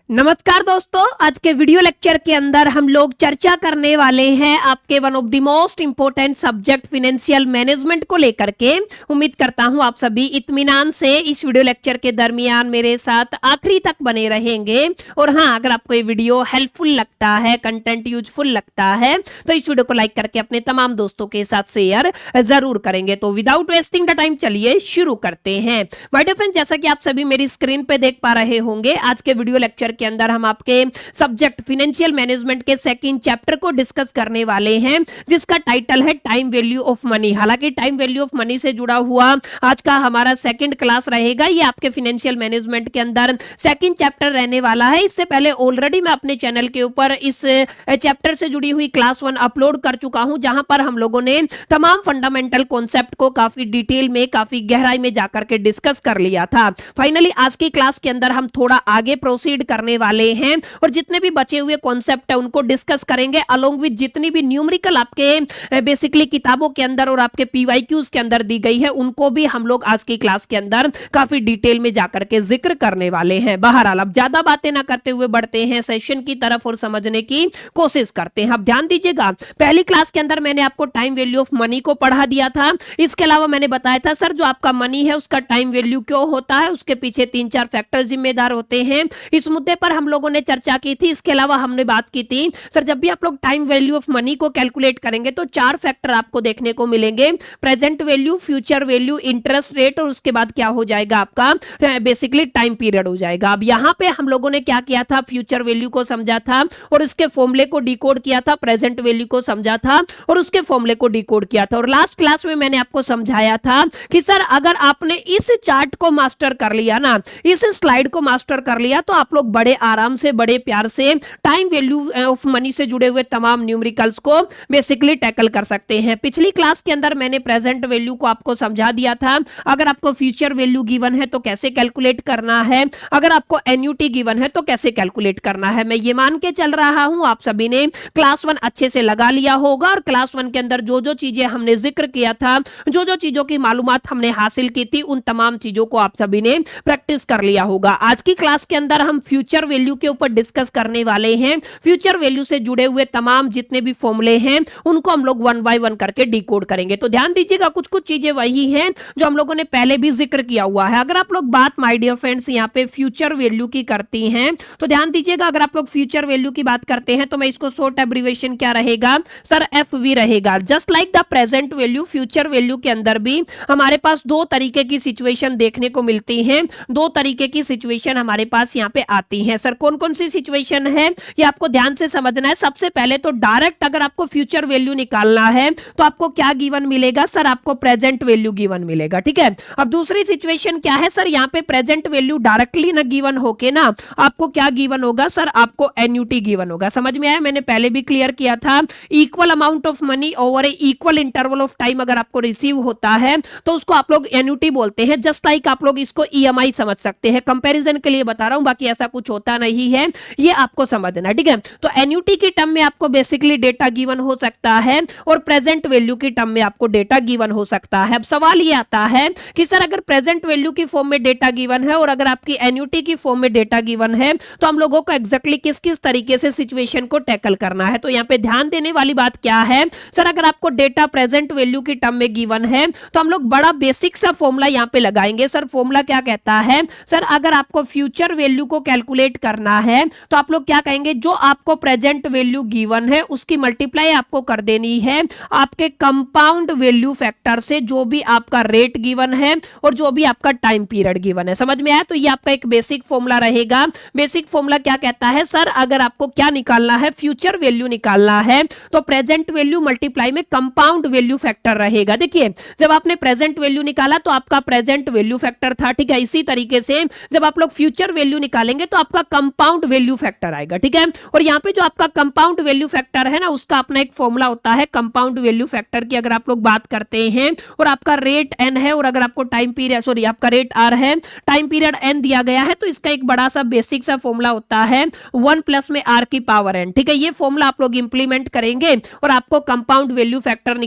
नमस्कार दोस्तों, आज के वीडियो लेक्चर के अंदर हम लोग चर्चा करने वाले हैं आपके one of the most important subject financial management को लेकर के। उम्मीद करता हूं आप सभी इत्मीनान से इस वीडियो लेक्चर के दरमियान मेरे साथ आखिरी तक बने रहेंगे। और हां, अगर आपको ये वीडियो हेल्पफुल लगता है, कंटेंट यूजफुल लगता है, तो इस वीडियो को लाइक करके अपने तमाम दोस्तों के साथ शेयर जरूर करेंगे। तो विदाउट वेस्टिंग द टाइम चलिए शुरू करते हैं। माय डियर फ्रेंड्स, जैसा कि आप सभी मेरी स्क्रीन पे देख पा रहे होंगे, आज के वीडियो लेक्चर के अंदर हम आपके सब्जेक्ट फाइनेंशियल मैनेजमेंट के सेकंड चैप्टर को डिस्कस करने वाले हैं, जिसका टाइटल है टाइम वैल्यू ऑफ मनी। हालांकि टाइम वैल्यू ऑफ मनी से जुड़ा हुआ आज का हमारा सेकंड क्लास रहेगा। ये आपके फाइनेंशियल मैनेजमेंट के अंदर सेकंड चैप्टर रहने वाला है। इससे पहले ऑलरेडी मैं अपने चैनल के ऊपर इस चैप्टर से जुड़ी हुई क्लास 1 अपलोड कर चुका हूं, जहां पर हम लोगों ने तमाम फंडामेंटल कॉन्सेप्ट को काफी डिटेल में, काफी गहराई में जाकर के डिस्कस कर लिया था। फाइनली आज की क्लास के अंदर हम थोड़ा आगे प्रोसीड करने वाले हैं और जितने भी बचे हुए कॉन्सेप्ट है उनको डिस्कस करेंगे, अलोंग विद जितनी भी न्यूमेरिकल आपके बेसिकली किताबों के अंदर और आपके पीवाईक्यूज के अंदर दी गई है, उनको भी हम लोग आज की क्लास के अंदर काफी डिटेल में जाकर के जिक्र करने वाले हैं। बहरहाल अब ज्यादा बातें ना करते हुए बढ़ते हैं सेशन की तरफ और समझने की कोशिश करते हैं। अब ध्यान दीजिएगा, पहली क्लास के अंदर मैंने आपको टाइम वैल्यू ऑफ मनी को पढ़ा दिया था। इसके अलावा मैंने बताया था सर, जो आपका मनी है उसका टाइम वैल्यू क्यों होता है, उसके पीछे 3-4 फैक्टर जिम्मेदार होते हैं। इस मुद्दे पर हम लोगों ने चर्चा की थी। इसके अलावा हमने बात की थी सर, जब भी आप लोग टाइम वैल्यू ऑफ मनी को कैलकुलेट करेंगे तो 4 फैक्टर आपको देखने को मिलेंगे: present value, future value, interest rate, और उसके बाद क्या हो जाएगा आपका बेसिकली टाइम पीरियड हो जाएगा। अब यहां पे हम लोगों ने क्या किया था, फ्यूचर वैल्यू को समझा था और उसके फॉर्मूले को डिकोड किया था, प्रेजेंट वैल्यू को समझा था और उसके फॉर्मूले को डिकोड किया था। और लास्ट क्लास में मैंने आपको समझाया था कि सर, अगर आपने इस चार्ट को मास्टर कर लिया ना, इस स्लाइड को मास्टर कर लिया, तो आप लोग बड़े आराम से, बड़े प्यार से टाइम वैल्यू ऑफ मनी से जुड़े हुए तमाम न्यूमेरिकल्स को बेसिकली टैकल कर सकते हैं। पिछली क्लास के अंदर मैंने प्रेजेंट वैल्यू को आपको समझा दिया था। अगर आपको फ्यूचर वैल्यू गिवन है तो कैसे कैलकुलेट करना है, अगर आपको एन्युटी गिवन है तो कैसे कैलकुलेट करना है। मैं ये मान के चल रहा हूं आप सभी ने क्लास 1 अच्छे से लगा लिया होगा और क्लास 1 के अंदर जो जो चीजें हमने जिक्र किया था, जो जो चीजों की मालूमात हमने हासिल की थी, उन तमाम चीजों को आप सभी ने प्रैक्टिस कर लिया होगा। आज की क्लास के अंदर हम फ्यूचर वैल्यू के ऊपर डिस्कस करने वाले हैं। फ्यूचर वैल्यू से जुड़े हुए तमाम जितने भी फॉर्मूले हैं उनको हम लोग 1 बाय 1 करके डिकोड करेंगे। तो ध्यान दीजिएगा, कुछ कुछ चीजें वही हैं जो हम लोगों ने पहले भी जिक्र किया हुआ है। अगर आप लोग बात माय डियर फ्रेंड्स यहां पे फ्यूचर वैल्यू की करती हैं, तो ध्यान दीजिएगा, अगर आप लोग फ्यूचर वैल्यू की बात करते हैं तो मैं इसको शॉर्ट एब्रिविएशन क्या रहेगा सर, एफवी रहेगा। Just like the present value, future value के अंदर भी हमारे पास 2 तरीके की सिचुएशन देखने को मिलती है। 2 तरीके की सिचुएशन हमारे पास यहां पे आती है। सर, कौन कौन सी सिचुएशन है ये आपको ध्यान से समझना है। सबसे पहले तो डायरेक्ट अगर आपको फ्यूचर वैल्यू निकालना है तो आपको क्या गिवन मिलेगा सर, आपको प्रेजेंट वैल्यू गिवन मिलेगा। ठीक है। अब दूसरी सिचुएशन क्या है सर, यहां पे प्रेजेंट वैल्यू डायरेक्टली ना गिवन होके ना आपको क्या गिवन होगा सर, आपको एन्युटी गिवन होगा। समझ में आया? मैंने पहले भी क्लियर किया था, equal amount of money over A equal interval of time अगर आपको रिसीव होता है तो उसको आप लोग एन्युटी बोलते हैं। जस्ट लाइक आप लोग इसको ईएमआई समझ सकते हैं। कंपैरिजन के लिए बता रहा हूं, बाकी ऐसा कुछ होता नहीं है, ये आपको समझना। ठीक है। तो एन्युटी की टर्म में आपको बेसिकली डेटा गिवन हो सकता है और प्रेजेंट वैल्यू की टर्म में आपको डेटा गिवन हो सकता है। अब सवाल ये आता है कि सर, अगर प्रेजेंट वैल्यू की फॉर्म में डेटा गिवन है और अगर आपकी एन्युटी की फॉर्म में डेटा गिवन है, तो हम लोगों को एग्जैक्टली किस किस तरीके से सिचुएशन को टैकल करना है। तो यहां पे ध्यान देने वाली बात क्या है सर, अगर आपको डेटा प्रेजेंट वैल्यू की टर्म में गिवन है तो हम लोग बड़ा बेसिक सा फॉर्मूला यहां पे लगाएंगे। सर, फॉर्मूला क्या कहता है सर, अगर आपको फ्यूचर वैल्यू को कैलकुलेट करना है तो आप लोग क्या कहेंगे, जो आपको प्रेजेंट वैल्यू गिवन है उसकी मल्टीप्लाई आपको कर देनी है आपके कंपाउंड वैल्यू फैक्टर से, जो भी आपका रेट गिवन है और जो भी आपका टाइम पीरियड गिवन है। समझ में आया? तो ये आपका एक बेसिक फॉर्मूला रहेगा। बेसिक फॉर्मूला क्या कहता है सर, अगर आपको क्या निकालना है, फ्यूचर वैल्यू निकालना है, तो प्रेजेंट वैल्यू मल्टीप्लाई में कंपाउंड वैल्यू फैक्टर रहेगा। देखिए, जब आपने प्रेजेंट वैल्यू निकाला तो आपका प्रेजेंट वैल्यू फैक्टर था। ठीक है। इसी तरीके से जब आप लोग फ्यूचर वैल्यू निकालेंगे तो आपका कंपाउंड वैल्यू फैक्टर आएगा। ठीक है। और यहाँ पे जो आपका कंपाउंड वैल्यू फैक्टर है ना, उसका अपना एक फॉर्मूला होता है कंपाउंड वैल्यू फैक्टर की। अगर आप लोग बात करते हैं और आपका रेट एन है और अगर आपको टाइम पीरियड, सॉरी, आपका रेट आर है, टाइम पीरियड एन दिया गया है, तो इसका एक बड़ा सा बेसिक सा फॉर्मूला होता है 1 प्लस में आर की पावर एन। ठीक है। ये फॉर्मूला आप लोग इंप्लीमेंट करेंगे और आपको कंपाउंड वैल्यू फैक्टर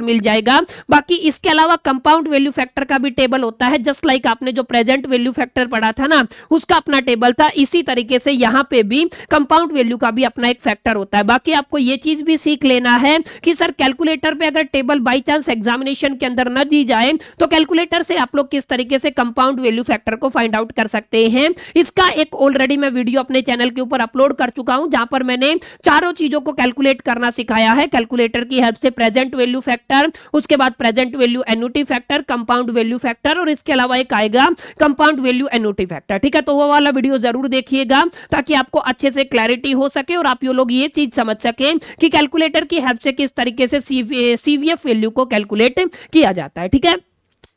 मिल जाएगा। बाकी इसके अलावा कंपाउंड वैल्यू फैक्टर का भी टेबल होता है, जस्ट लाइक आपने जो प्रेजेंट वैल्यू फैक्टर पढ़ा था ना, उसका अपना टेबल था। इसी तरीके से यहाँ पे भी कंपाउंड वैल्यू का भी अपना एक फैक्टर होता है। बाकी आपको ये चीज भी सीख लेना है कि सर कैलकुलेटर पे अगर टेबल बाई चांस एग्जामिनेशन के अंदर न दी जाए तो कैलकुलेटर से आप लोग किस तरीके से कंपाउंड वैल्यू फैक्टर को फाइंड आउट कर सकते हैं। इसका एक ऑलरेडी मैं वीडियो अपने चैनल के ऊपर अपलोड कर चुका हूं, जहां पर मैंने चारों चीजों को कैलकुलेट करना सिखाया है कैलकुलेटर की हेल्प से। प्रेजेंट वैल्यू फैक्टर, उसके बाद present value annuity factor, compound value factor, और इसके अलावा एक आएगा कंपाउंड वैल्यू एन्युटी फैक्टर। ठीक है, तो वो वाला वीडियो जरूर देखिएगा ताकि आपको अच्छे से क्लैरिटी हो सके और आप ये लोग ये चीज समझ सके कि कैलकुलेटर की हेल्प से किस तरीके से सीवीएफ वैल्यू को कैलकुलेट किया जाता है। ठीक है,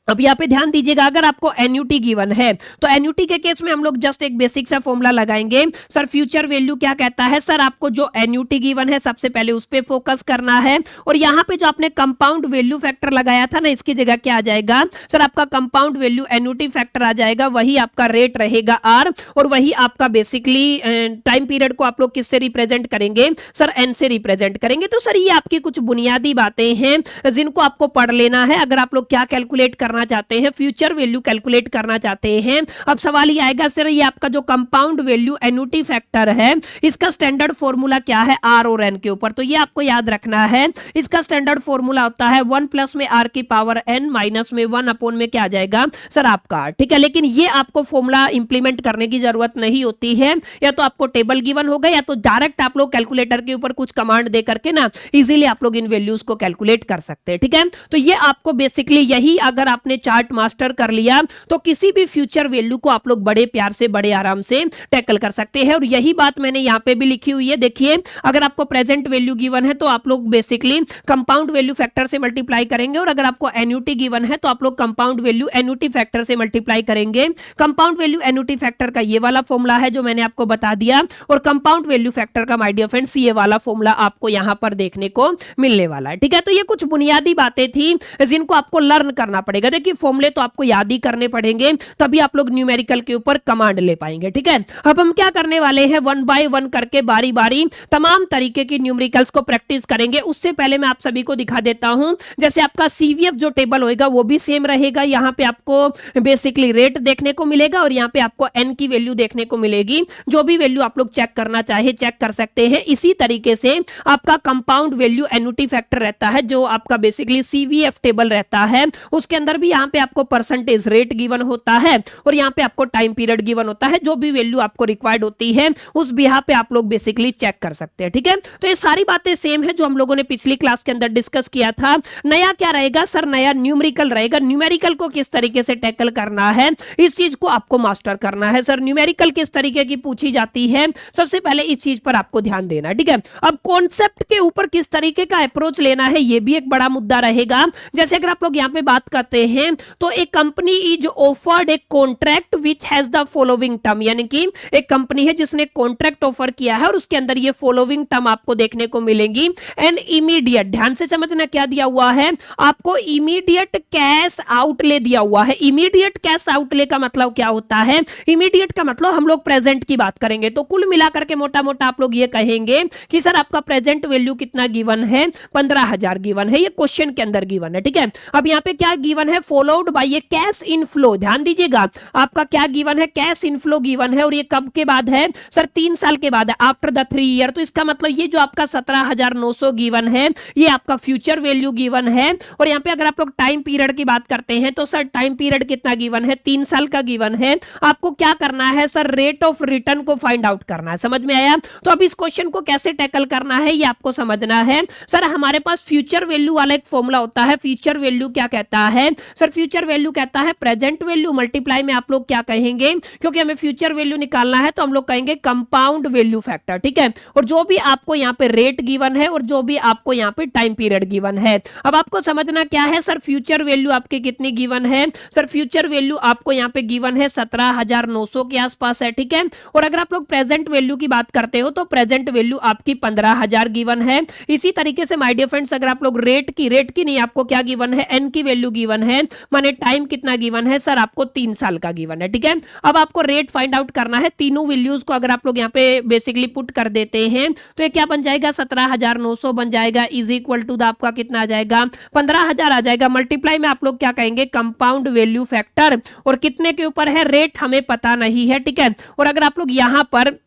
अब यहाँ पे ध्यान दीजिएगा, अगर आपको एन्युटी गिवन है तो एन्युटी के केस में हम लोग जस्ट एक बेसिक सा फॉर्मूला लगाएंगे। सर फ्यूचर वैल्यू क्या कहता है? सर आपको जो एन्युटी गिवन है सबसे पहले उस पे फोकस करना है, और यहाँ पे जो आपने कंपाउंड वैल्यू फैक्टर लगाया था ना, इसकी जगह क्या आ जाएगा? सर आपका कंपाउंड वैल्यू एन्युटी फैक्टर आ जाएगा, वही आपका रेट रहेगा आर, और वही आपका बेसिकली टाइम पीरियड को आप लोग किससे रिप्रेजेंट करेंगे? सर एन से रिप्रेजेंट करेंगे। तो सर ये आपकी कुछ बुनियादी बातें हैं जिनको आपको पढ़ लेना है अगर आप लोग क्या कैलकुलेट करना चाहते हैं, फ्यूचर वैल्यू कैलकुलेट करना चाहते हैं। अब सवाल ये आएगा, सर ये आपका जो कंपाउंड वैल्यू एन्युटी फैक्टर है इसका स्टैंडर्ड फॉर्मूला क्या है आर और एन के ऊपर? तो ये आपको याद रखना है, इसका स्टैंडर्ड फॉर्मूला होता है 1 प्लस में आर की पावर एन माइनस में 1 अपॉन में क्या आ जाएगा? सर आपका। ठीक है, लेकिन ये आपको फॉर्मूला इंप्लीमेंट करने की जरूरत नहीं होती है, या तो आपको टेबल गिवन होगा या तो डायरेक्ट आप लोग कैलकुलेटर के ऊपर कुछ कमांड दे करके ना इजीली आप लोग इन वैल्यूज को कैलकुलेट कर सकते हैं। ठीक है, तो ये आपको बेसिकली यही अगर आपने चार्ट मास्टर कर लिया तो किसी भी फ्यूचर वैल्यू को आप लोग बड़े प्यार से बड़े आराम से टैकल कर सकते हैं। और यही बात मैंने यहां पे भी लिखी हुई है, देखिए अगर आपको प्रेजेंट वैल्यू गिवन है तो आप लोग बेसिकली कंपाउंड वैल्यू फैक्टर से मल्टीप्लाई करेंगे, और अगर आपको एन्युटी गिवन है तो आप लोग कंपाउंड वैल्यू एन्युटी फैक्टर से मल्टीप्लाई करेंगे। कंपाउंड वैल्यू एन्युटी फैक्टर का ये वाला फॉर्मूला है जो मैंने आपको बता दिया, और कंपाउंड वैल्यू फैक्टर का माय डियर फ्रेंड्स ये वाला फॉर्मूला आपको यहां पर देखने को मिलने वाला है। ठीक है, तो ये कुछ बुनियादी बातें थी जिनको आपको लर्न करना पड़ेगा। देखिए फॉर्मूले तो आपको याद ही करने पड़ेंगे, तभी आप लोग न्यूमेरिकल के ऊपर कमांड ले पाएंगे। ठीक है, अब हम क्या करने वाले हैं, वन बाय वन करके बारी बारी तमाम तरीके की न्यूमेरिकल्स को प्रैक्टिस करेंगे। उससे पहले मैं आप सभी को दिखा देता हूं, जैसे आपका सीवीएफ जो टेबल होगा वो भी सेम रहेगा। यहां पे आपको बेसिकली रेट देखने को मिलेगा और यहां पे आपको एन की वैल्यू देखने को मिलेगी। जो भी वैल्यू आप लोग चेक करना चाहे चेक कर सकते हैं। इसी तरीके से आपका कंपाउंड वैल्यू एन्युटी फैक्टर रहता है, जो आपका बेसिकली सीवीएफ टेबल रहता है, उसके अंदर भी यहां पे आपको परसेंटेज रेट गिवन होता है और यहां पे आपको टाइम पीरियड गिवन होता है। जो भी वैल्यू आपको रिक्वायर्ड होती है उस बिहाफ पे आप लोग बेसिकली चेक कर सकते हैं। ठीक है, तो ये सारी बातें सेम है जो हम लोगों ने पिछली क्लास के अंदर डिस्कस किया था। नया क्या रहेगा सर? नया न्यूमेरिकल रहेगा। न्यूमेरिकल को किस तरीके से टैकल करना है इस चीज को आपको मास्टर करना है। सर न्यूमेरिकल किस तरीके की पूछी जाती है, सबसे पहले इस चीज पर आपको ध्यान देना है। ठीक है, अब कॉन्सेप्ट के ऊपर किस तरीके का अप्रोच लेना है ये भी एक बड़ा मुद्दा रहेगा। जैसे अगर आप लोग यहां पे बात करते हैं तो एक company is offered a contract which has the following term, यानी कि एक कंपनी है जिसने कॉन्ट्रैक्ट ऑफर किया है और उसके अंदर ये फॉलोइंग टर्म आपको देखने को मिलेंगी। एंड इमीडिएट, ध्यान से समझना क्या दिया हुआ है आपको, इमीडिएट कैश आउटले दिया हुआ है। इमीडिएट कैश आउटले का मतलब क्या होता है? इमीडिएट का मतलब हम लोग प्रेजेंट की बात करेंगे तो कुल मिलाकर के मोटा मोटा आप लोग ये कहेंगे कि सर आपका प्रेजेंट वैल्यू कितना गिवन है? 15,000 गिवन है, ये क्वेश्चन के अंदर गिवन है। ठीक है, अब यहाँ पे क्या गिवन है? फॉलोड बाय ये कैश इनफ्लो। ध्यान दीजिएगा आपका क्या गिवन है? कैश इनफ्लो गिवन है, और ये कब के बाद है सर? 3 साल के बाद है, आफ्टर द 3 ईयर। तो इसका मतलब ये जो आपका 17,900 गिवन है ये आपका फ्यूचर वैल्यू गिवन है। और यहाँ पे अगर आप लोग टाइम पीरियड की बात करते हैं तो सर टाइम पीरियड कितना गिवन है? 3 साल का गिवन है। आपको क्या करना है सर? रेट ऑफ रिटर्न को फाइंड आउट करना है। समझ में आया? तो अब इस क्वेश्चन को कैसे टैकल करना है ये आपको समझना है। सर हमारे पास फ्यूचर वैल्यू वाला एक फॉर्मूला होता है। फ्यूचर वैल्यू क्या कहता है सर? फ्यूचर वैल्यू कहता है प्रेजेंट वैल्यू मल्टीप्लाई में आप लोग क्या कहेंगे, क्योंकि हमें फ्यूचर वैल्यू निकालना है तो हम लोग कहेंगे कंपाउंड वैल्यू फैक्टर। ठीक है, और जो भी आपको यहाँ पे रेट गिवन है और जो भी आपको यहाँ पे टाइम पीरियड गिवन है। अब आपको समझना क्या है सर? फ्यूचर वैल्यू आपके कितनी गिवन है? सर फ्यूचर वैल्यू आपको यहाँ पे गिवन है 17,900 के आसपास है। ठीक है, और अगर आप लोग प्रेजेंट वैल्यू की बात करते हो तो प्रेजेंट वैल्यू आपकी 15,000 गिवन है। इसी तरीके से माय डियर फ्रेंड्स अगर आप लोग रेट की नहीं, आपको क्या गिवन है? एन की वैल्यू गिवन है है, माने टाइम कितना गिवन है सर, आपको 3 साल का गिवन है, ठीक है। अब आपको रेट फाइंड आउट करना है। तीनों वैल्यूज को अगर आप लोग यहाँ पे बेसिकली पुट कर देते हैं तो ये क्या बन जाएगा, 17,900 बन जाएगा, इज इक्वल टू द आपका कितना आ जाएगा, 15,000 आ जाएगा। मल्टीप्लाई में आप लोग क्या कहेंगे, कंपाउंड वैल्यू फैक्टर, और कितने के ऊपर है, रेट हमें पता नहीं है, ठीक है। और अगर आप लोग यहां पर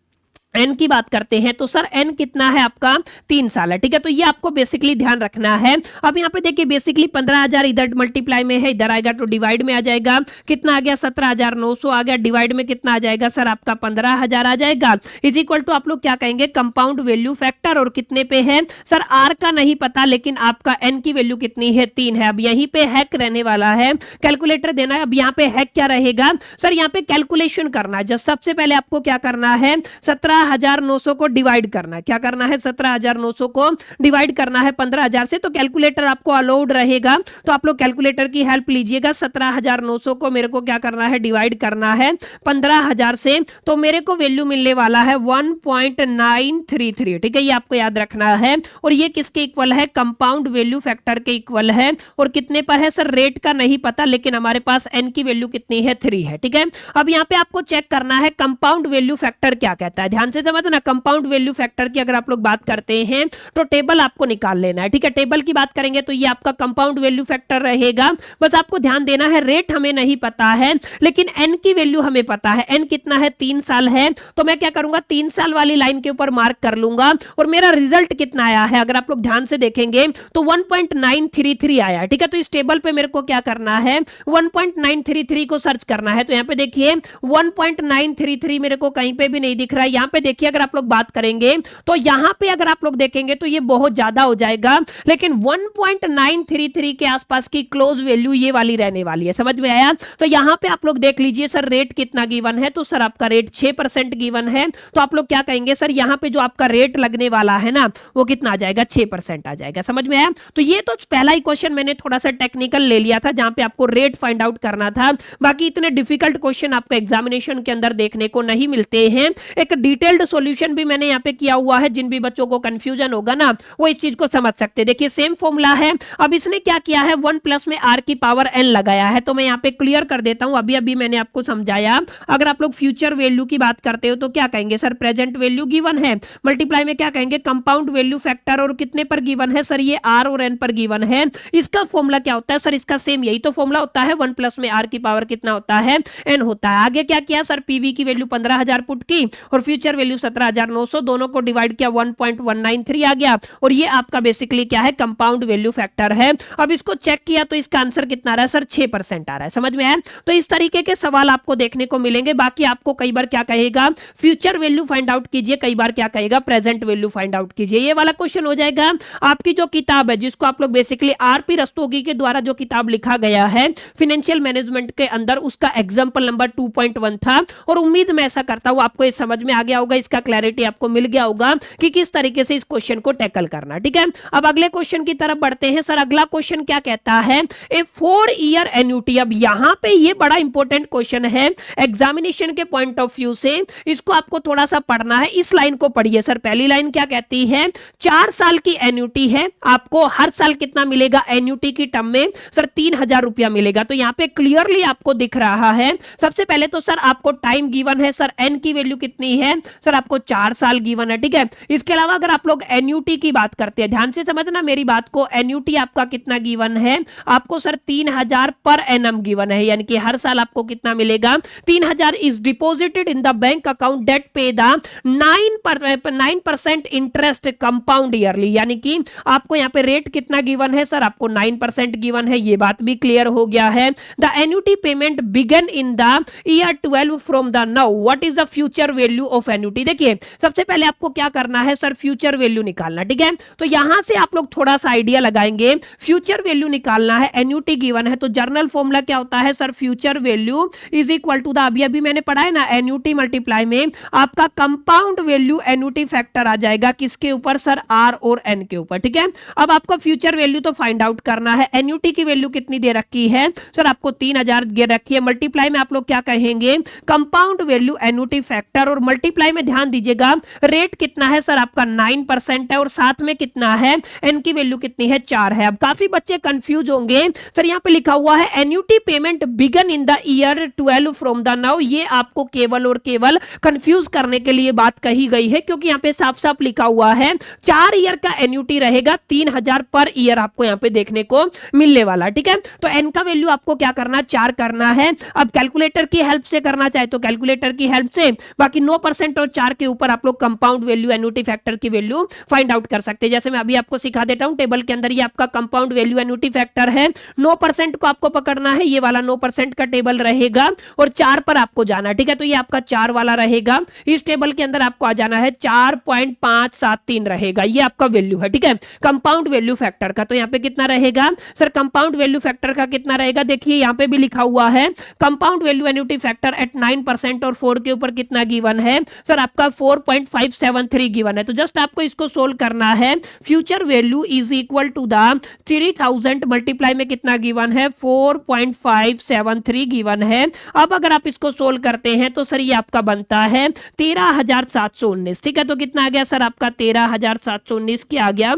एन की बात करते हैं तो सर एन कितना है आपका, 3 साल है, ठीक है। तो ये आपको बेसिकली ध्यान रखना है। अब यहाँ पे देखिए बेसिकली 15,000 इधर मल्टीप्लाई में है, इधर आएगा तो डिवाइड में आ जाएगा, कितना आ गया, 17,900 आ गया, डिवाइड में कितना आ जाएगा सर आपका 15,000 आ जाएगा, इज इक्वल टू आप लोग क्या कहेंगे, कंपाउंड वैल्यू फैक्टर, और कितने पे है सर, आर का नहीं पता, लेकिन आपका एन की वैल्यू कितनी है, 3 है। अब यहीं पे हैक रहने वाला है, कैलकुलेटर देना है। अब यहाँ पे हैक क्या रहेगा सर, यहाँ पे कैलकुलेशन करना है। जब सबसे पहले आपको क्या करना है, 17,900 को डिवाइड करना है। क्या करना है, 17,900 को डिवाइड करना है 15,000 से, तो कैलकुलेटर आपको अलाउड रहेगा, तो आप लोग कैलकुलेटर की हेल्प लीजिएगा। 17,900 को मेरे को क्या करना है, डिवाइड करना है 15,000 से, तो मेरे को वैल्यू मिलने वाला है 1.933, ठीक है, ये आपको याद रखना है। और ये किसके इक्वल है, कंपाउंड वैल्यू फैक्टर के इक्वल है। और कितने पर है सर, रेट का नहीं पता, लेकिन हमारे पास एन की वैल्यू कितनी है, 3 है, ठीक है। अब यहाँ पे आपको चेक करना है कंपाउंड वैल्यू फैक्टर क्या कहता है, ध्यान से समझना। कंपाउंड वैल्यू फैक्टर की अगर आप लोग बात करते हैं तो टेबल आपको निकाल लेना है, ठीक है। टेबल की बात करेंगे तो ये आपका कंपाउंड वैल्यू फैक्टर रहेगा। बस आपको ध्यान देना है, रेट हमें नहीं पता है, लेकिन एन की वैल्यू हमें पता है। एन कितना है, 3 साल है, तो मैं क्या करूंगा, 3 साल वाली लाइन के ऊपर मार्क कर लूंगा। और मेरा रिजल्ट कितना आया है, अगर आप लोग ध्यान से देखेंगे तो 1.933 आया है, ठीक है। तो इस टेबल पे मेरे को क्या करना है, 1.933 को सर्च करना है। तो यहाँ पे देखिए 1.933 मेरे को कहीं पे भी नहीं दिख रहा है। यहाँ पे देखिए अगर आप लोग बात करेंगे तो यहां पे अगर आप लोग देखेंगे तो ये बहुत ज्यादा हो जाएगा, लेकिन 1.933 के आसपास की क्लोज वैल्यू ये वाली रहने वाली है, समझ में आया। तो यहां पे आप लोग देख लीजिए सर, रेट कितना गिवन है, तो सर आपका रेट 6% गिवन है। तो आप लोग क्या कहेंगे सर, यहां पे जो आपका रेट लगने वाला है ना, वो कितना आ जाएगा, 6% आ जाएगा, समझ में आया। तो ये तो पहला ही क्वेश्चन मैंने थोड़ा सा टेक्निकल ले लिया था, जहां पे आपको रेट फाइंड आउट करना था। बाकी इतने डिफिकल्ट क्वेश्चन आपको एग्जामिनेशन के अंदर देखने को नहीं मिलते हैं। एक डिटेल्ड सॉल्यूशन भी मैंने यहाँ पे किया हुआ है, जिन भी बच्चों को कंफ्यूजन होगा ना, वो इस चीज को समझ सकते हैं। देखिए सेम फॉर्मूला है। अब इसने क्या किया है, 1 प्लस में आर की पावर एन लगाया है। तो मैं यहाँ पे क्लियर कर देता हूं, अभी अभी मैंने आपको समझाया। अगर आप लोग फ्यूचर वैल्यू की बात करते हो तो क्या कहेंगे सर, प्रेजेंट वैल्यू गिवन है, मल्टीप्लाई में क्या कहेंगे, कंपाउंड वैल्यू फैक्टर, और कितने पर गिवन है सर, ये आर और एन पर गिवन है। इसका फॉर्मूला क्या होता है सर, इसका सेम यही तो फॉर्मूला होता है, 1 प्लस में आर की पावर कितना होता है, एन होता है। आगे क्या किया सर, पीवी की वैल्यू 15,000 पुट की और फ्यूचर वैल्यू 17,900, दोनों को डिवाइड किया, 1.193 आ गया। और ये आपका बेसिकली क्या है, कंपाउंड वैल्यू फैक्टर है। अब इसको चेक किया तो इसका आंसर कितना आ रहा है सर, 6% आ रहा है, समझ में आया। तो इस तरीके के सवाल आपको देखने को मिलेंगे। बाकी आपको कई बार क्या कहेगा, फ्यूचर वैल्यू फाइंड आउट कीजिए, कई बार क्या कहेगा, प्रेजेंट वैल्यू फाइंड आउट कीजिए। ये वाला क्वेश्चन हो जाएगा। आपकी जो किताब है, जिसको आप लोग बेसिकली आरपी रस्तोगी के द्वारा जो किताब लिखा गया है फाइनेंशियल मैनेजमेंट के अंदर, उसका एग्जाम्पल नंबर 2.1 था। और उम्मीद मैं ऐसा करता हूं आपको ये समझ में आ गया होगा, इसका क्लैरिटी आपको मिल गया होगा कि किस तरीके से इस क्वेश्चन को टैकल करना, ठीक है। अब अगले क्वेश्चन की तरफ बढ़ते हैं। सर अगला क्वेश्चन क्या कहता है, ए 4 ईयर एन्युटी। अब यहां पे ये बड़ा इंपॉर्टेंट क्वेश्चन है एग्जामिनेशन के पॉइंट ऑफ व्यू से, इसको आपको थोड़ा सा पढ़ना है। इस लाइन को पढ़िए सर। पहली लाइन क्या कहती है, 4 साल की एन्युटी है, आपको हर साल कितना मिलेगा एन्युटी की टर्म में सर, 3,000 रुपया मिलेगा। तो यहां पे क्लियरली आपको दिख रहा है। सबसे पहले तो सर आपको टाइम गिवन है, सर एन की वैल्यू कितनी है सर, आपको 4 साल गिवन है, ठीक है। इसके अलावा अगर आप लोग एन्युटी की बात करते हैं, ध्यान से समझना मेरी बात को, एन्युटी आपका कितना गिवन है, आपको सर 3,000 पर एनम गिवन है, यानी कि हर साल आपको कितना मिलेगा, 3,000 is deposited in the bank account that pay the 9% interest compound yearly, यानी कि आपको यहाँ पे रेट कितना गिवन है सर, आपको 9% गिवन है। ये बात भी क्लियर हो गया है। The annuity payment begin in the year 12 from the now, what is the future value of annuity. देखिए सबसे पहले आपको क्या करना है सर, फ्यूचर वैल्यू निकालना, ठीक है। तो यहां से आप लोग थोड़ा सा आइडिया लगाएंगे, फ्यूचर वैल्यू निकालना है, एन्युटी गिवन है। तो जर्नल फॉर्मूला क्या होता है sir, future value is equal to the, अभी अभी मैंने पढ़ा है ना, एन्युटी मल्टीप्लाई में आपका कंपाउंड वैल्यू एन्युटी फैक्टर आ जाएगा, किसके ऊपर सर, आर और एन के ऊपर, ठीक है। अब आपको फ्यूचर वैल्यू तो फाइंड आउट करना है। एन्युटी की वैल्यू कितनी दे रखी है सर, आपको 3,000 दे रखी है। मल्टीप्लाई में आप लोग क्या कहेंगे, कंपाउंड वैल्यू एन्युटी फैक्टर, और मल्टीप्लाई में ध्यान दीजिएगा रेट कितना है सर आपका 9% है और साथ में कितना है एन की वैल्यू कितनी है 4 है। अब काफी बच्चे कंफ्यूज होंगे सर यहाँ पे लिखा हुआ है annuity payment begin in the year 12 from the now, ये आपको केवल और केवल कंफ्यूज करने के लिए बात कही गई है क्योंकि यहाँ पे साफ साफ लिखा हुआ है 4 ईयर का एन्युटी रहेगा 3000 पर ईयर आपको यहाँ पे देखने को मिलने वाला। ठीक है, तो एन का वैल्यू आपको क्या करना 4 करना है। अब कैलकुलेटर की हेल्प से करना चाहे तो कैलकुलेटर की हेल्प से, बाकी 9% और 4 के ऊपर आप लोग कंपाउंड वैल्यू एन्युटी फैक्टर की वैल्यू फाइंड आउट कर सकते हैं। जैसे मैं अभी आपको सिखा देता हूं, टेबल के अंदर ये आपका कंपाउंड वैल्यू एन्युटी फैक्टर है, 9% को आपको पकड़ना है, ये वाला 9% का टेबल रहेगा और 4 पर आपको जाना है। ठीक है, तो ये आपका 4 वाला रहेगा, इस टेबल के अंदर आपको आ जाना है 4.573 रहेगा, ये आपका वैल्यू है। ठीक है, कंपाउंड वैल्यू फैक्टर का तो यहाँ पे कितना रहेगा सर, कंपाउंड वैल्यू फैक्टर का कितना रहेगा, देखिए यहाँ पे भी लिखा हुआ है compound value annuity factor at 9% और 4 के ऊपर कितना गिवन है सर आपका 4.573 गिवन है। तो जस्ट आपको इसको सोल्व करना है, future value is equal to the 3000 multiply में कितना गिवन है 4.573 गिवन है। अब अगर आप इसको सोल्व करते हैं तो सर ये आपका बनता है 13719। ठीक है, तो कितना आ गया सर आपका 13719 क्या आ गया,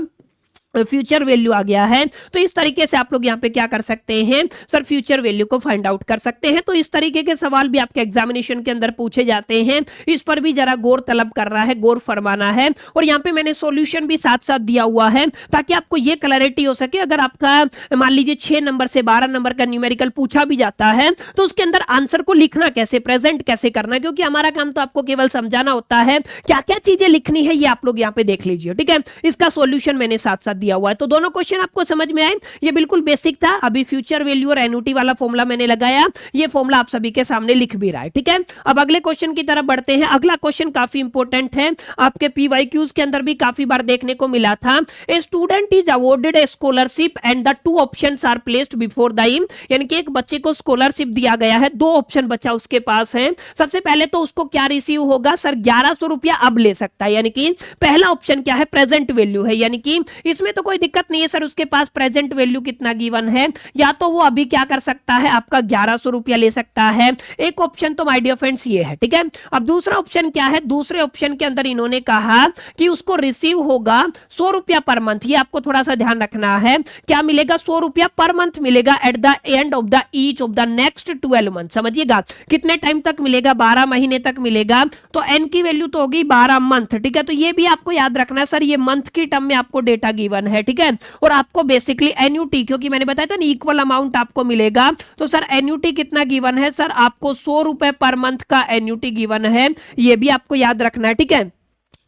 फ्यूचर वैल्यू आ गया है। तो इस तरीके से आप लोग यहाँ पे क्या कर सकते हैं सर, फ्यूचर वैल्यू को फाइंड आउट कर सकते हैं। तो इस तरीके के सवाल भी आपके एग्जामिनेशन के अंदर पूछे जाते हैं, इस पर भी जरा गौर तलब कर रहा है, गौर फरमाना है। और यहाँ पे मैंने सॉल्यूशन भी साथ साथ दिया हुआ है ताकि आपको ये क्लैरिटी हो सके, अगर आपका मान लीजिए 6 नंबर से 12 नंबर का न्यूमेरिकल पूछा भी जाता है तो उसके अंदर आंसर को लिखना कैसे, प्रेजेंट कैसे करना है, क्योंकि हमारा काम तो आपको केवल समझाना होता है, क्या क्या चीजें लिखनी है ये आप लोग यहाँ पे देख लीजिए। ठीक है, इसका सॉल्यूशन मैंने साथ साथ दिया हुआ है। तो दोनों क्वेश्चन आपको समझ में आए, ये बिल्कुल बेसिक था। अभी फ्यूचर वैल्यू और एन्युटी वाला फॉर्मूला मैंने लगाया, ये फॉर्मूला आप सभी के सामने लिख भी रहा है। ठीक है, अब अगले क्वेश्चन की तरफ बढ़ते हैं। अगला क्वेश्चन काफी इंपॉर्टेंट है, आपके पीवाईक्यूज के अंदर भी काफी बार देखने को मिला था। A student is awarded a scholarship and the 2 options are placed before the him, यानी कि एक बच्चे को स्कॉलरशिप दिया गया है, 2 ऑप्शन बच्चा उसके पास है। सबसे पहले तो उसको क्या रिसीव होगा सर, 1100 रुपया अब ले सकता है, यानी कि पहला ऑप्शन क्या है, प्रेजेंट वैल्यू है, यानी कि इसमें तो कोई दिक्कत नहीं है सर, उसके पास प्रेजेंट वैल्यू कितना गिवन है, या तो वो अभी क्या कर सकता है आपका 1100 रुपया ले सकता है। एक ऑप्शन तो माय डियर फ्रेंड्स ये है। ठीक है, अब दूसरा ऑप्शन क्या है, दूसरे ऑप्शन के अंदर इन्होंने कहा कि उसको रिसीव होगा 100 रुपया पर मंथ, ये आपको थोड़ा सा ध्यान रखना है, क्या मिलेगा 100 रुपया पर मंथ मिलेगा at the end of the each of the next 12 month. समझिएगा कितने टाइम तक मिलेगा, 12 महीने तक मिलेगा, तो एन की वैल्यू तो होगी 12 मंथ। ठीक है, तो ये भी आपको याद रखना है सर, ये मंथ की टर्म में आपको डेटा गिवन है। ठीक है, और आपको बेसिकली एन्युटी, क्योंकि मैंने बताया था ना इक्वल अमाउंट आपको मिलेगा, तो सर एन्युटी कितना गिवन है सर आपको 100 रुपए पर मंथ का एन्युटी गिवन है, ये भी आपको याद रखना है। ठीक है,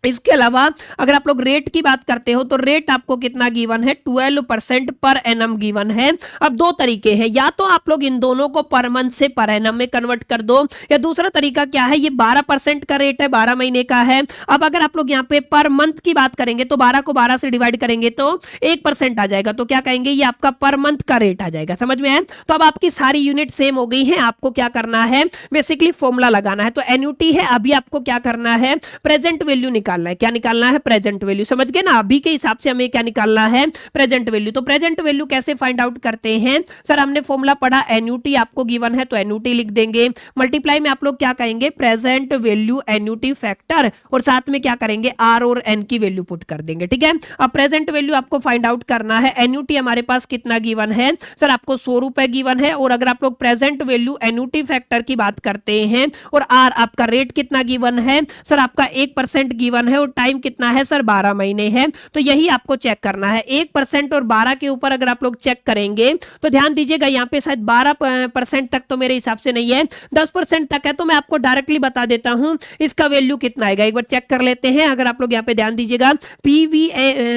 इसके अलावा अगर आप लोग रेट की बात करते हो तो रेट आपको कितना गिवन है 12% पर एनम गिवन है। अब 2 तरीके हैं, या तो आप लोग इन दोनों को पर मंथ से पर एनम में कन्वर्ट कर दो, या दूसरा तरीका क्या है, ये 12% का रेट है, 12 महीने का है। अब अगर आप लोग यहाँ पे पर मंथ की बात करेंगे तो 12 को 12 से डिवाइड करेंगे तो 1% आ जाएगा, तो क्या कहेंगे ये आपका पर मंथ का रेट आ जाएगा। समझ में आए? तो अब आपकी सारी यूनिट सेम हो गई है, आपको क्या करना है बेसिकली फॉर्मूला लगाना है। तो एन्युटी है, अभी आपको क्या करना है प्रेजेंट वैल्यू निकालना है। क्या निकालना है, प्रेजेंट वैल्यू। समझ गए ना, अभी के हिसाब से हमें क्या निकालना है, प्रेजेंट वैल्यू। तो प्रेजेंट वैल्यू कैसे फाइंड आउट करते हैं सर, हमने फॉर्मूला पढ़ा, एन्युटी आपको गिवन है तो एन्युटी लिख देंगे, मल्टीप्लाई में आप लोग क्या कहेंगे प्रेजेंट वैल्यू एन्युटी फैक्टर, और साथ में क्या करेंगे आर और एन की वैल्यू पुट कर देंगे। ठीक है, अब प्रेजेंट वैल्यू आपको फाइंड आउट करना है, एन्युटी हमारे पास कितना गिवन है सर आपको 100 रुपए गिवन है, और अगर आप लोग प्रेजेंट वैल्यू एन्युटी फैक्टर की बात करते हैं और आर आपका रेट कितना गिवन है सर आपका 1% गिवन है, और टाइम कितना है सर 12 महीने है। तो यही आपको चेक करना है, 1% और 12 के ऊपर अगर आप लोग चेक करेंगे तो ध्यान दीजिएगा यहाँ पे शायद 12% तक तो मेरे हिसाब से नहीं है, 10% तक है, तो मैं आपको डायरेक्टली बता देता हूं इसका वैल्यू कितना आएगा, एक बार चेक कर लेते हैं। अगर आप लोग यहाँ पे ध्यान दीजिएगा PV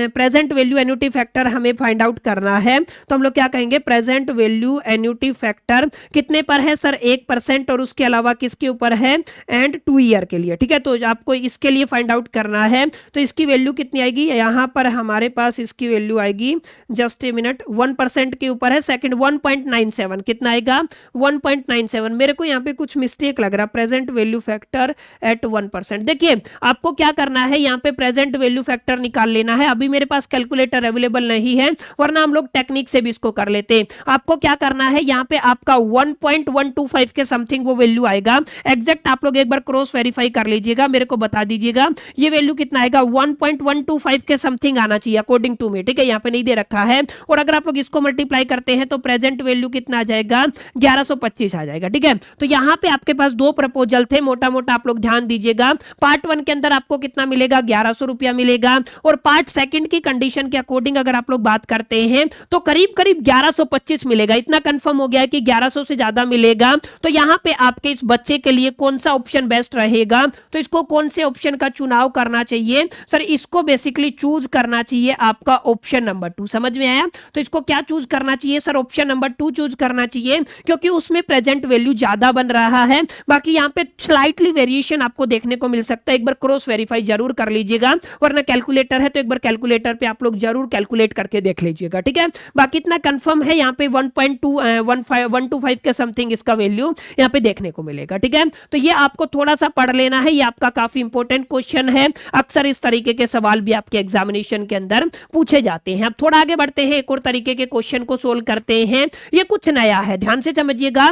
present value annuity factor हमें फाइंड आउट करना है, तो हम लोग क्या कहेंगे प्रेजेंट वैल्यू एन्युटी फैक्टर कितने पर है सर 1%, और उसके अलावा किसके ऊपर है एंड 2 ईयर के लिए। ठीक है, तो आपको इसके लिए फाइंड आउट करना है तो इसकी वैल्यू कितनी आएगी, यहां पर हमारे पास इसकी वैल्यू आएगी, जस्ट ए मिनट, 1% के ऊपर है, सेकंड 1.97, कितना आएगा 1.97। मेरे को यहाँ पे कुछ मिस्टेक लग रहा, प्रेजेंट वैल्यू फैक्टर एट 1%। देखिए आपको क्या करना है, यहाँ पे प्रेजेंट वैल्यू फैक्टर निकाल लेना है। अभी मेरे पास कैलकुलेटर अवेलेबल नहीं है, वरना हम लोग टेक्निक से भी इसको कर लेते। आपको क्या करना है, यहाँ पे आपका 1.125 के समथिंग वो वैल्यू आएगा, एग्जैक्ट आप लोग एक बार क्रॉस वेरीफाई कर लीजिएगा, मेरे को बता दीजिएगा ये वैल्यू कितना आएगा, 1.125 के समथिंग आना चाहिए अकॉर्डिंग टू मी, ठीक है, यहाँ पे नहीं दे रखा है। और अगर आप लोग इसको मल्टीप्लाई करते हैं तो प्रेजेंट वैल्यू कितना आ जाएगा, 1125 आ जाएगा, ठीक है। तो यहाँ पे आपके पास दो प्रपोजल थे, मोटा मोटा आप लोग ध्यान दीजिएगा। पार्ट 1 के अंदर आपको कितना मिलेगा, 1100 रुपया मिलेगा, और पार्ट 2 की कंडीशन के अकॉर्डिंग अगर आप लोग बात करते हैं तो करीब करीब 1125 मिलेगा। इतना कंफर्म हो गया है कि 1100 से ज्यादा मिलेगा। तो यहाँ पे आपके इस बच्चे के लिए कौन सा ऑप्शन बेस्ट रहेगा, तो इसको कौन से ऑप्शन का चुनाव करना चाहिए सर, इसको बेसिकली चूज करना चाहिए आपका ऑप्शन नंबर 2। समझ में आया, तो इसको क्या चूज करना चाहिए सर, ऑप्शन नंबर 2 चूज करना चाहिए, क्योंकि उसमें प्रेजेंट वैल्यू ज्यादा बन रहा है। बाकी यहाँ पे स्लाइटली वेरिएशन आपको देखने को मिल सकता है, एक बार क्रॉस वेरीफाई जरूर कर लीजिएगा, वरना कैलकुलेटर है तो एक बार कैलकुलेटर पे आप लोग जरूर कैलकुलेट करके देख लीजिएगा, ठीक है। बाकी इतना कंफर्म है, यहाँ पे 1.125 के समथिंग इसका वैल्यू यहाँ पे देखने को मिलेगा, ठीक है। तो ये आपको थोड़ा सा पढ़ लेना है, ये आपका काफी इंपॉर्टेंट क्वेश्चन है, अक्सर इस तरीके के सवाल भी आपके एग्जामिनेशन के अंदर पूछे जाते हैं। अब थोड़ा आगे बढ़ते हैं, एक और तरीके के क्वेश्चन को सोल्व करते हैं। ये कुछ नया है, ध्यान से समझिएगा।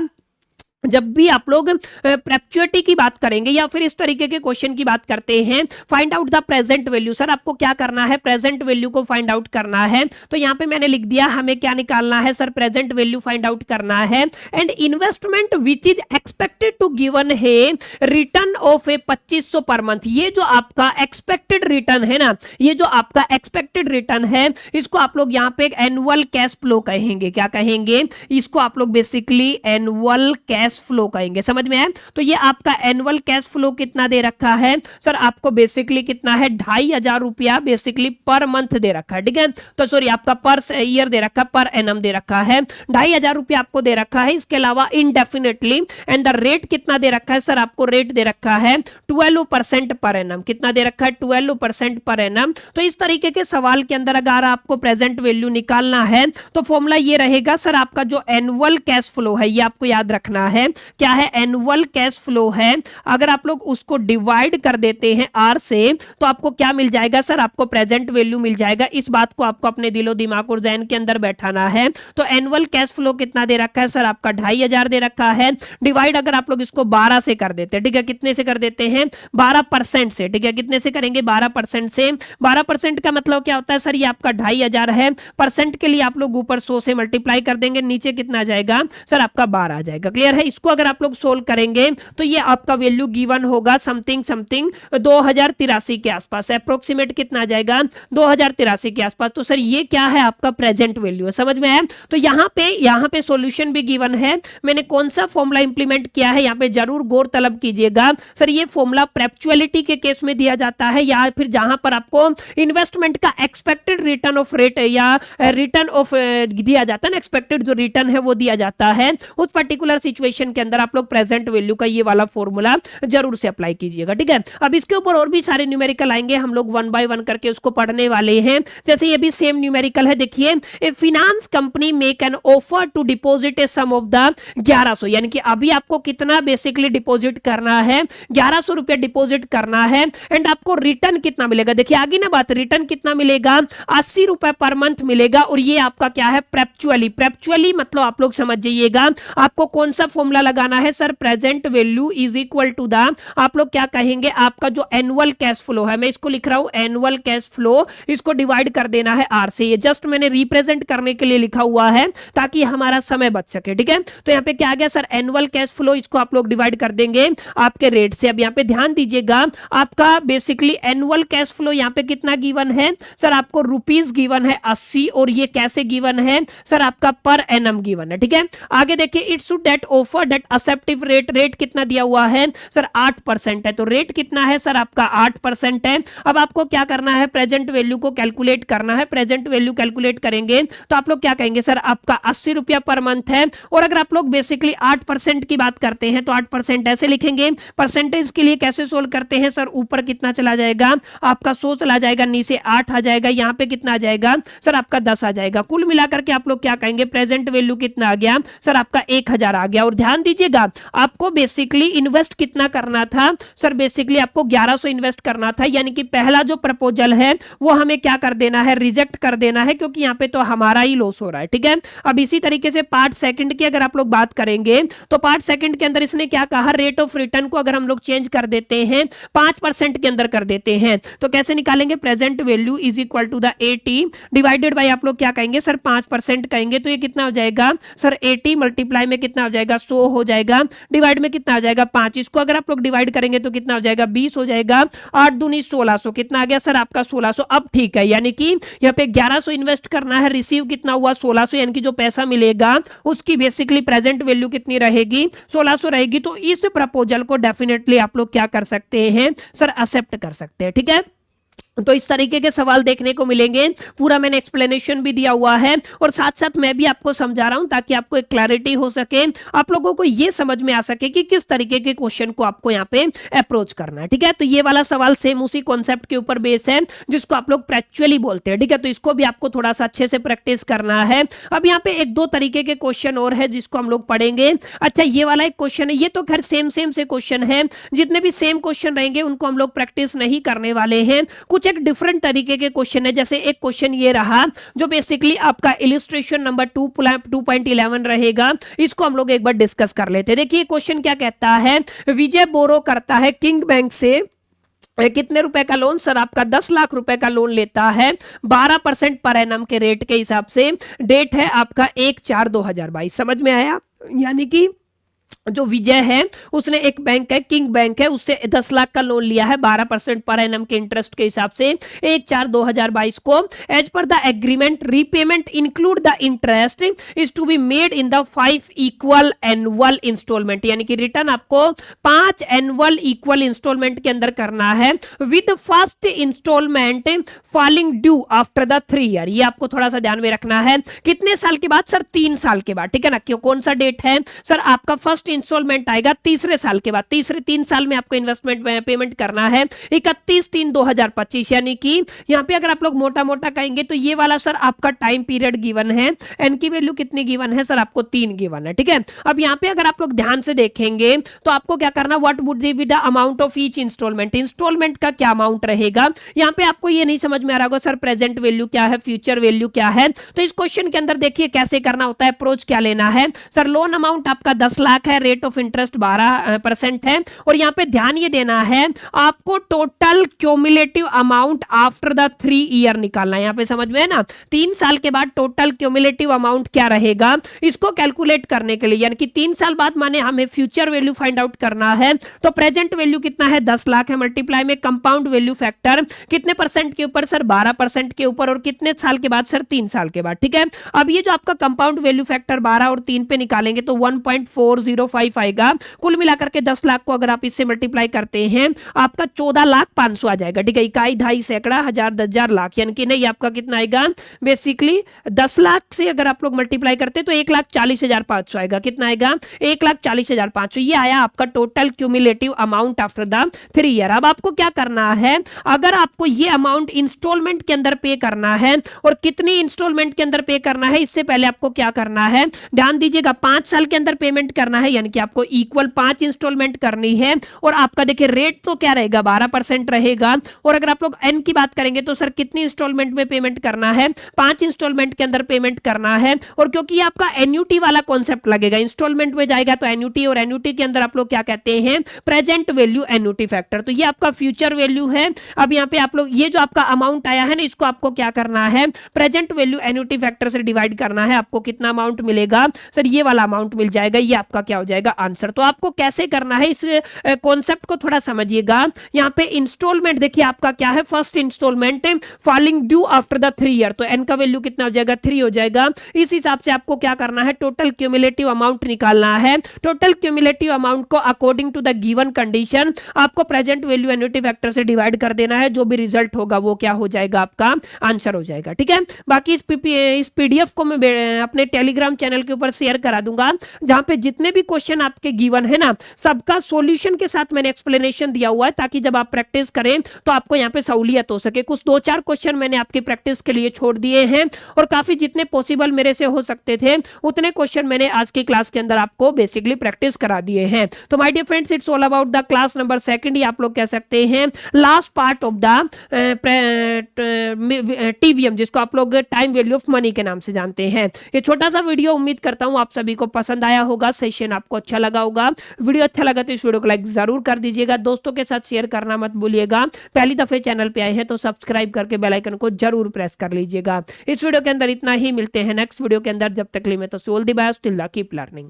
जब भी आप लोग परपेचुइटी की बात करेंगे या फिर इस तरीके के क्वेश्चन की बात करते हैं, find out the present value, sir आपको क्या करना है, प्रेजेंट वैल्यू को फाइंड आउट करना है। तो यहां पे मैंने लिख दिया, हमें क्या निकालना है sir, present value find out करना है। And investment which is expected to given है return of a 2500 per month. ये जो आपका एक्सपेक्टेड रिटर्न है ना, ये जो आपका एक्सपेक्टेड रिटर्न है, इसको आप लोग यहाँ पे एनुअल कैश फ्लो कहेंगे। क्या कहेंगे, इसको आप लोग बेसिकली एनुअल कैश फ्लो कहेंगे। समझ में आया, तो ये आपका एनुअल कैश फ्लो कितना दे रखा है सर, आपको बेसिकली कितना है, 2500 रुपया बेसिकली पर मंथ दे रखा है, ठीक है। तो सॉरी, आपका पर ईयर दे रखा है, पर एनम दे रखा है, 2500 रुपया आपको दे रखा है। इसके अलावा इनडेफिनेटली, एंड द रेट कितना दे रखा है सर, आपको रेट दे रखा है 12% पर एनम। कितना दे रखा है, 12% पर एनम। तो इस तरीके के सवाल के अंदर अगर आपको प्रेजेंट वैल्यू निकालना है तो फॉर्मूला ये रहेगा सर, आपका जो एनुअल कैश फ्लो है, ये आपको याद रखना है, क्या है, एनुअल कैश फ्लो है। अगर आप लोग उसको डिवाइड कर देते हैं आर से, तो आपको क्या मिल जाएगा सर, आपको प्रेजेंट वैल्यू मिल जाएगा। इस बात को आपको अपने दिलो दिमाग और जहन के अंदर बैठाना है। तो एनुअल कैश फ्लो कितना दे रखा है सर, आपका 2500 दे रखा है, डिवाइड अगर आप लोग इसको 12 से कर देते हैं, ठीक है, कितने से कर देते हैं, 12% से, ठीक है, कितने से करेंगे, 12% से। 12% का मतलब क्या होता है सर, ये आपका 2500 है, परसेंट के लिए आप लोग ऊपर 100 से मल्टीप्लाई कर देंगे, नीचे कितना आ जाएगा सर, आपका 12 आ जाएगा। क्लियर है, इसको अगर आप लोग सोल्व करेंगे तो ये आपका वैल्यू गिवन होगा समथिंग 2083 के आसपास, अप्रोक्सीमेट कितना आ जाएगा, 2083 के आसपास। तो सर ये क्या है, आपका प्रेजेंट वैल्यू है। समझ में आया, तो यहाँ पे सॉल्यूशन भी गिवन है। मैंने कौन सा फॉर्मूला इंप्लीमेंट किया है, यहाँ पे जरूर गौर तलब कीजिएगा। सर ये फॉर्मूला परपेचुअलिटी के केस में दिया जाता है, या फिर जहां पर आपको इन्वेस्टमेंट का एक्सपेक्टेड रिटर्न ऑफ रेट या रिटर्न ऑफ दिया जाता है ना, एक्सपेक्टेड जो रिटर्न है वो दिया जाता है, उस पर्टिकुलर सिचुएशन के अंदर आप लोग प्रेजेंट वैल्यू का ये वाला फॉर्मूला जरूर से अप्लाई कीजिएगा, ठीक है। अब इसके ऊपर और भी सारे न्यूमेरिकल आएंगे, हम लोग 1 बाय 1 करके उसको पढ़ने वाले हैं। जैसे ये भी सेम न्यूमेरिकल है, देखिए, a finance company make an offer to deposit a sum of the 1100, यानी कि अभी आपको कितना बेसिकली डिपॉजिट करना है, 1100 रुपया डिपॉजिट करना है, एंड आपको रिटर्न कितना मिलेगा। देखिए आगे ना बात, रिटर्न कितना मिलेगा, 80 रुपए पर मंथ मिलेगा। और ये आपका क्या है, परपेचुअली मतलब आप लोग समझ जाइएगा, आपको कौन सा फॉर्मूला लगाना है sir, present value is equal to the, आप लोग क्या कहेंगे, आपका जो एनुअल कैश फ्लो है, मैं इसको लिख रहा हूं एनुअल कैश फ्लो, इसको डिवाइड कर देना है आर से। ये जस्ट मैंने रिप्रेजेंट करने के लिए लिखा हुआ है ताकि हमारा समय बच सके, ठीक है। तो यहाँ पे क्या आ गया सर, एनुअल कैश फ्लो, इसको आप लोग डिवाइड कर देंगे आपके रेट से। अब यहाँ पे ध्यान दीजिएगा, आपका बेसिकली एनुअल कैश फ्लो यहाँ पे कितना गिवन है सर, आपको रुपीस गिवन है 80, और ये कैसे गिवन है सर, आपका पर एनम गिवन है, ठीक है। आगे देखिए, it should that offer for that acceptive rate, rate कितना दिया हुआ है सर 8% है, तो रेट कितना है सर आपका 8% है। अब आपको क्या करना है, प्रेजेंट वैल्यू को कैलकुलेट करना है। प्रेजेंट वैल्यू कैलकुलेट करेंगे तो आप लोग क्या कहेंगे सर आपका 80 रुपया पर मंथ है। और अगर आप लोग बेसिकली 8% की बात करते हैं तो 8% ऐसे लिखेंगे। परसेंटेज के लिए कैसे सोल्व करते हैं सर, ऊपर कितना चला जाएगा आपका 100 चला जाएगा, नीचे 8 आ जाएगा, यहां पे कितना आ जाएगा सर आपका 10 आ जाएगा। कुल मिलाकर के आप लोग क्या कहेंगे, प्रेजेंट वैल्यू कितना आ गया सर आपका 1000 आ गया। और ध्यान दीजिएगा आपको बेसिकली इन्वेस्ट कितना करना था सर, बेसिकली आपको 1100 इन्वेस्ट करना था, यानी कि पहला जो प्रपोजल है वो हमें क्या कर देना है, रिजेक्ट कर देना है, क्योंकि यहां पे तो हमारा ही लॉस हो रहा है। ठीक है, अब इसी तरीके से पार्ट सेकंड की अगर आप लोग बात करेंगे तो पार्ट सेकंड के अंदर इसने क्या कहा, रेट ऑफ रिटर्न को अगर हम लोग चेंज कर देते हैं 5% के अंदर कर देते हैं तो कैसे निकालेंगे, present value is equal to the 80 divided by आप लोग क्या कहेंगे सर 5% कहेंगे, तो ये कितना हो जाएगा सर 80 मल्टीप्लाई में कितना हो जाएगा 100 हो जाएगा, डिवाइड में कितना आ जाएगा 5, इसको अगर आप लोग डिवाइड करेंगे तो कितना हो जाएगा 20 हो जाएगा, 8 दूनी 1600, कितना आ गया सर आपका 1600। अब ठीक है, यानी कि यहाँ पे 1100 इन्वेस्ट करना है, रिसीव कितना हुआ 1600, यानी कि जो पैसा मिलेगा उसकी बेसिकली प्रेजेंट वैल्यू कितनी रहेगी 1600 रहेगी। तो इस प्रपोजल को डेफिनेटली आप लोग क्या कर सकते हैं सर, एक्सेप्ट कर सकते हैं। ठीक है, तो इस तरीके के सवाल देखने को मिलेंगे, पूरा मैंने एक्सप्लेनेशन भी दिया हुआ है और साथ साथ मैं भी आपको समझा रहा हूं ताकि आपको एक क्लैरिटी हो सके, आप लोगों को यह समझ में आ सके कि किस तरीके के क्वेश्चन को आपको यहां पे अप्रोच करना है। ठीक है, तो ये वाला सवाल सेम उसी कॉन्सेप्ट के ऊपर बेस है जिसको आप लोग प्रैक्चुअली बोलते हैं। ठीक है, तो इसको भी आपको थोड़ा सा अच्छे से प्रैक्टिस करना है। अब यहाँ पे एक दो तरीके के क्वेश्चन और है जिसको हम लोग पढ़ेंगे। अच्छा, ये वाला एक क्वेश्चन है, ये तो खैर सेम से क्वेश्चन है, जितने भी सेम क्वेश्चन रहेंगे उनको हम लोग प्रैक्टिस नहीं करने वाले हैं। कुछ एक डिफरेंट तरीके के क्वेश्चन है, जैसे एक क्वेश्चन ये रहा जो बेसिकली आपका इलिस्ट्रेशन नंबर 2.11 रहेगा, इसको हम लोग एक बार डिस्कस कर लेते हैं। देखिए क्वेश्चन क्या कहता है, विजय बोरो करता है किंग बैंक से कितने रुपए का लोन सर, आपका 10 लाख रुपए का लोन लेता है 12% पर एनम के रेट के हिसाब से, डेट है आपका 1/4/2022। समझ में आया, यानी कि जो विजय है उसने एक बैंक है किंग बैंक है, उससे 10 लाख का लोन लिया है 12% पर एनम के इंटरेस्ट के हिसाब से 1/4/2022 को। As per the agreement repayment include the interest is to be made in the 5 equal annual instalment, यानी कि रिटर्न आपको 5 एनुअल इक्वल इंस्टॉलमेंट के अंदर करना है, with first instalment falling due after the 3 year. ये आपको थोड़ा सा ध्यान में रखना है, कितने साल के बाद सर, 3 साल के बाद। ठीक है ना, क्यों, कौन सा डेट है सर, आपका फर्स्ट इंस्टॉलमेंट आएगा तीसरे साल के बाद, तीसरे 3 साल में आपको इन्वेस्टमेंट पेमेंट करना है 31/3/2025, यानी कि यहां पे अगर आप लोग मोटा मोटा कहेंगे तो ये वाला सर आपका टाइम पीरियड गिवन है, एन की वैल्यू कितनी गिवन है सर, आपको 3 गिवन है। ठीक है, अब यहां पे अगर आप लोग ध्यान से देखेंगे तो आपको क्या करना, what would be the amount of each instalment, instalment का क्या अमाउंट रहेगा। यहां पे आपको ये नहीं समझ में आ रहा होगा सर प्रेजेंट वैल्यू क्या है, फ्यूचर वैल्यू क्या है, तो इस क्वेश्चन के अंदर देखिए कैसे करना होता है, अप्रोच क्या लेना है सर, लोन अमाउंट आपका 10 लाख है, रेट ऑफ इंटरेस्ट 12% है, और यहां पे ध्यान ये देना है आपको total cumulative amount after the 3 year निकालना है। यहां पे समझ में है ना, 3 साल के बाद टोटल क्यूमुलेटिव अमाउंट क्या रहेगा, इसको कैलकुलेट करने के लिए, यानी कि 3 साल बाद माने हमें फ्यूचर वैल्यू फाइंड आउट करना है, तो प्रेजेंट वैल्यू कितना है 10 लाख है, मल्टीप्लाई में कंपाउंड वैल्यू फैक्टर कितने परसेंट के ऊपर सर, 12% के ऊपर, और कितने साल के बाद सर, 3 साल के बाद। ठीक है, अब ये जो आपका कंपाउंड वैल्यू फैक्टर 12 और 3 पे निकालेंगे तो 1.405 आएगा। कुल मिलाकर के 10 लाख को अगर आप इससे मल्टीप्लाई करते हैं आपका 14,500,000 आ जाएगा। ठीक है, इकाई, दहाई, सैकड़ा, हजार, 10,000, लाख, यानी कि नहीं आपका कितना आएगा, बेसिकली 10 लाख से अगर आप लोग मल्टीप्लाई करते हैं तो 1,40,500 आएगा। कितना आएगा, 1,40,500। ये आया आपका total cumulative amount after the 3 year. अब आपको क्या करना है, अगर आपको ये अमाउंट इंस्टॉलमेंट के अंदर पे करना है, और कितनी इंस्टॉलमेंट के अंदर पे करना है, इससे पहले आपको क्या करना है, ध्यान दीजिएगा 5 साल के अंदर पेमेंट करना है, यानी कि आपको इक्वल 5 इंस्टॉलमेंट करनी है, और आपका देखिए रेट तो क्या रहेगा 12% रहेगा, और अगर आप लोग एन की बात करेंगे तो सर कितनी इंस्टॉलमेंट में पेमेंट करना है, 5 इंस्टॉलमेंट के अंदर पेमेंट करना है, और क्योंकि ये आपका एन्युटी वाला कॉन्सेप्ट लगेगा, इंस्टॉलमेंट में जाएगा तो एन्युटी, और एन्युटी के अंदर आप लोग क्या कहते हैं, प्रेजेंट वैल्यू एन्युटी फैक्टर, तो ये आपका फ्यूचर वैल्यू है। अब यहाँ पे आप लोग ये जो आपका अमाउंट आया है ना, इसको आपको क्या करना है, प्रेजेंट वैल्यू एन्युटी फैक्टर से डिवाइड करना है, आपको कितना अमाउंट मिलेगा सर, ये वाला अमाउंट मिल जाएगा, ये आपका क्या हो जाएगा आंसर। तो आपको कैसे करना है इस कॉन्सेप्ट को थोड़ा समझिएगा। यहाँ पे इंस्टॉलमेंट देखिए आपका क्या है, first instalment falling due after the 3 year, तो एन का वैल्यू कितना हो जाएगा 3 हो जाएगा। इस हिसाब से आपको क्या करना है, टोटल क्यूमुलेटिव अमाउंट निकालना है। टोटल क्यूमुलेटिव अमाउंट को according to the given condition आपको प्रेजेंट वैल्यू एन्युटी फैक्टर से डिवाइड कर देना है। जो भी रिजल्ट होगा वो क्या हो जाएगा, आपका आंसर हो जाएगा। ठीक है, बाकी इस पीडीएफ को मैं अपने टेलीग्राम चैनल के ऊपर शेयर करा दूंगा, जहां पे जितने भी क्वेश्चन आपके गिवन है ना, सबका सॉल्यूशन के साथ मैंने एक्सप्लेनेशन दिया हुआ है, ताकि जब आप प्रैक्टिस करें तो आपको यहाँ पे सहूलियत हो सके। कुछ 2-4 क्वेश्चन मैंने आपकी प्रैक्टिस के लिए छोड़ दिए हैं, और काफी जितने पॉसिबल मेरे से हो सकते थे उतने क्वेश्चन मैंने आज की क्लास के अंदर आपको बेसिकली प्रैक्टिस करा दिए हैं। तो my dear friends, it's all about the class number 2 ही आप लोग कह सकते हैं, last part of the TVM, जिसको आप लोग टाइम वैल्यू ऑफ मनी के नाम से जानते हैं। ये छोटा सा वीडियो उम्मीद करता हूं आप सभी को पसंद आया होगा, सेशन आपको अच्छा लगा होगा। वीडियो अच्छा लगा तो इस वीडियो को लाइक जरूर कर दीजिएगा, दोस्तों के साथ शेयर करना मत भूलिएगा। पहली दफे चैनल पे आए हैं तो सब्सक्राइब करके बेल आइकन को जरूर प्रेस कर लीजिएगा। इस वीडियो के अंदर इतना ही, मिलते हैं नेक्स्ट वीडियो के अंदर। जब तक के लिए मैं तो all the best, till the keep learning.